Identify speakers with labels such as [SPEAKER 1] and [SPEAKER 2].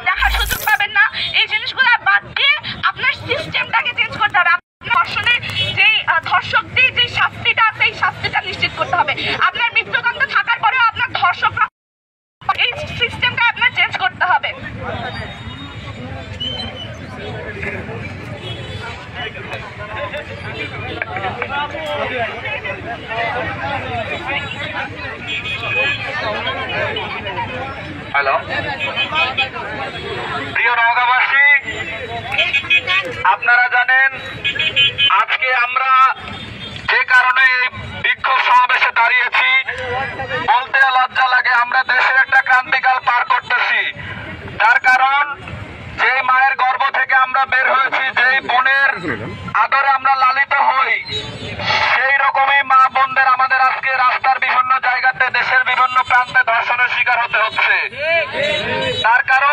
[SPEAKER 1] দেখার সুযোগ পাবেন না। এই জিনিসগুলো বাদ দিয়ে আপনার সিস্টেমটাকে চেঞ্জ করতে হবে। ধর্ষণের যেই ধর্ষকদের যে শাস্তিটা আছে এই শাস্তিটা নিশ্চিত করতে হবে। আপনার মৃত্যুদণ্ড থাকার পরেও আপনার ধর্ষকরা, এই সিস্টেমটা আপনার চেঞ্জ করতে হবে।
[SPEAKER 2] হ্যালো প্রিয় নওগাঁবাসী, আপনারা জানেন আজকে আমরা যে কারণে এই বিক্ষোভ সমাবেশে দাঁড়িয়েছি, বলতে লজ্জা লাগে, আমরা দেশের একটা ক্রান্তিকাল পার করতেছি। তার কারণ যেই মায়ের গর্ভ থেকে আমরা বের হয়েছি, যেই বোনের আদরে আমরা লালিত হই, সেই রকমই মা বোনদের আমাদের আজকে রাস্তার বিভিন্ন জায়গাতে দেশের বিভিন্ন প্রান্তে ধর্ষণের শিকার হতে হচ্ছে। তার কারণ